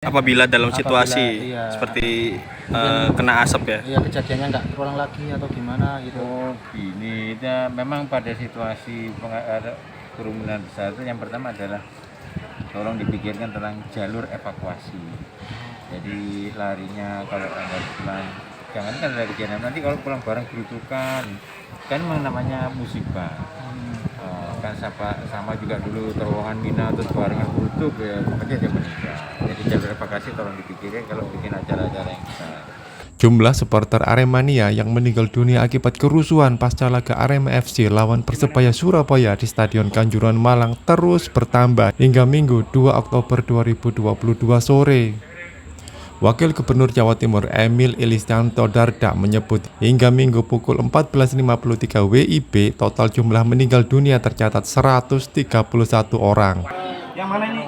Apabila dalam Apabila, situasi iya, seperti mungkin kena asap ya? iya kejadiannya nggak terulang lagi atau gimana gitu. Oh gini, memang pada situasi kerumunan besar itu yang pertama adalah tolong dipikirkan tentang jalur evakuasi. Jadi larinya kalau Anda pulang, jangan kan ada kejadian nanti kalau pulang bareng berutukan, kan memang namanya musibah. Kan sama juga dulu terowongan Mina terus barengan berutuk ya, pokoknya dia meninggal. Jadi jalur evakuasi tolong dipikirkan kalau bikin acara-acara yang besar. Jumlah supporter Aremania yang meninggal dunia akibat kerusuhan pasca laga Arema FC lawan Persebaya Surabaya di Stadion Kanjuruhan Malang terus bertambah hingga Minggu 2 Oktober 2022 sore. Wakil Gubernur Jawa Timur Emil Ilistianto Dardak menyebut hingga Minggu pukul 14.53 WIB total jumlah meninggal dunia tercatat 131 orang. Yang mana ini?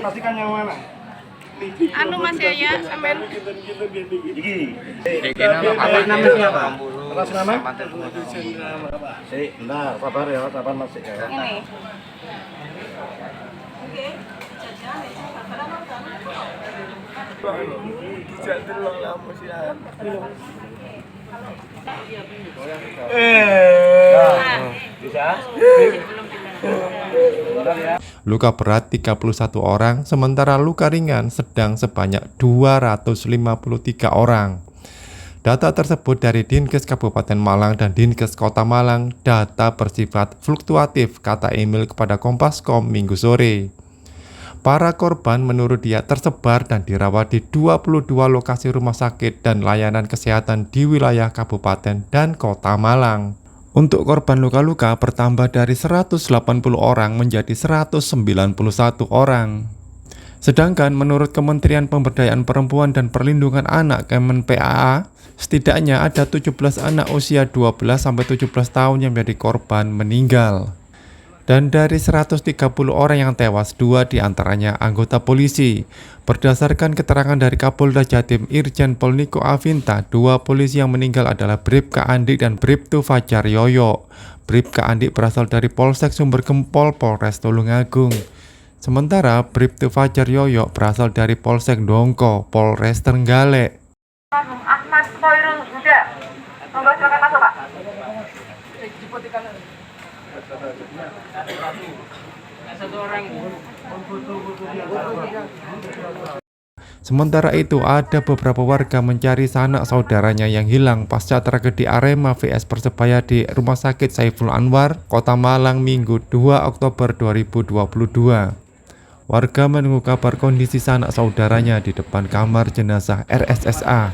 Pastikan yang mana? Anu Mas Yaya sampean Iki. Atas nama siapa? Atas nama? Bentar, sabar ya, sabar Mas ya. ini. Luka berat 31 orang, sementara luka ringan sedang sebanyak 253 orang. Data tersebut dari Dinkes Kabupaten Malang dan Dinkes Kota Malang. Data bersifat fluktuatif, kata Emil kepada Kompas.com Minggu sore. Para korban menurut dia tersebar dan dirawat di 22 lokasi rumah sakit dan layanan kesehatan di wilayah Kabupaten dan Kota Malang. Untuk korban luka-luka bertambah dari 180 orang menjadi 191 orang. Sedangkan menurut Kementerian Pemberdayaan Perempuan dan Perlindungan Anak Kemen-PAA, setidaknya ada 17 anak usia 12-17 tahun yang menjadi korban meninggal. Dan dari 130 orang yang tewas, 2 diantaranya anggota polisi. Berdasarkan keterangan dari Kapolda Jatim Irjen Pol Niko Avinta, 2 polisi yang meninggal adalah Bribka Andik dan Bribtu Fajar Yoyo. Bribka Andik berasal dari Polsek Sumber Gempol, Polres Tulungagung. Sementara Bribtu Fajar Yoyo berasal dari Polsek Dongko, Polres Trenggalek. Ahmad Khairul Huda. Monggo silakan masuk, Pak. Sementara itu, ada beberapa warga mencari sanak saudaranya yang hilang pasca tragedi Arema vs Persebaya di Rumah Sakit Saiful Anwar, Kota Malang, Minggu 2 Oktober 2022. Warga menunggu kabar kondisi sanak saudaranya di depan kamar jenazah RSSA.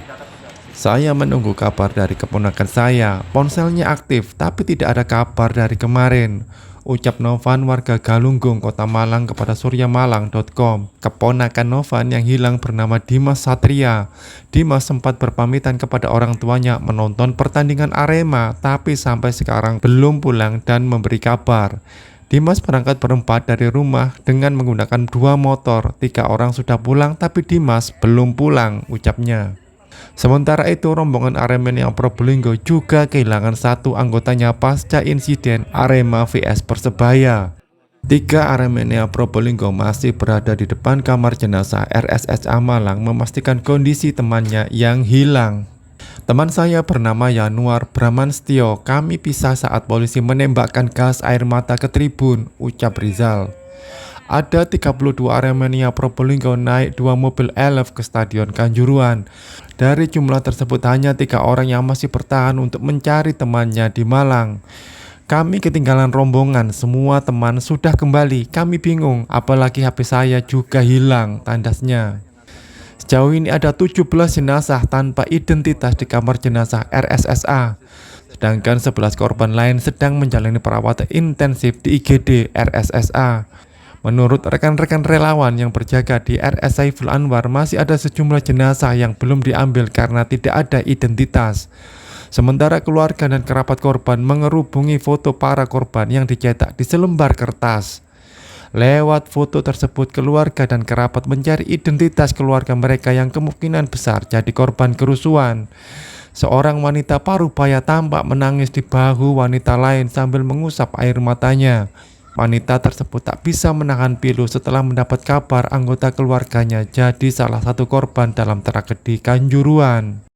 Saya menunggu kabar dari keponakan saya, ponselnya aktif tapi tidak ada kabar dari kemarin, ucap Novan warga Galunggung, Kota Malang kepada suryamalang.com. Keponakan Novan yang hilang bernama Dimas Satria. Dimas sempat berpamitan kepada orang tuanya menonton pertandingan Arema, tapi sampai sekarang belum pulang dan memberi kabar. Dimas berangkat berempat dari rumah dengan menggunakan 2 motor. 3 orang sudah pulang tapi Dimas belum pulang, ucapnya. Sementara itu, rombongan Aremania Probolinggo juga kehilangan 1 anggotanya pasca insiden Arema vs Persebaya. 3 Aremania Probolinggo masih berada di depan kamar jenazah RSSA Malang memastikan kondisi temannya yang hilang. Teman saya bernama Yanuar Bramanstio. Kami pisah saat polisi menembakkan gas air mata ke tribun, ucap Rizal. Ada 32 Aremania Probolinggo naik 2 mobil elf ke Stadion Kanjuruhan. Dari jumlah tersebut hanya 3 orang yang masih bertahan untuk mencari temannya di Malang. Kami ketinggalan rombongan, semua teman sudah kembali. Kami bingung, apalagi HP saya juga hilang, tandasnya. Sejauh ini ada 17 jenazah tanpa identitas di kamar jenazah RSSA. Sedangkan 11 korban lain sedang menjalani perawatan intensif di IGD RSSA. Menurut rekan-rekan relawan yang berjaga di RS Saiful Anwar, masih ada sejumlah jenazah yang belum diambil karena tidak ada identitas. Sementara keluarga dan kerabat korban mengerubungi foto para korban yang dicetak di selembar kertas. Lewat foto tersebut, keluarga dan kerabat mencari identitas keluarga mereka yang kemungkinan besar jadi korban kerusuhan. Seorang wanita parubaya tampak menangis di bahu wanita lain sambil mengusap air matanya. Wanita tersebut tak bisa menahan pilu setelah mendapat kabar anggota keluarganya jadi salah satu korban dalam tragedi Kanjuruhan.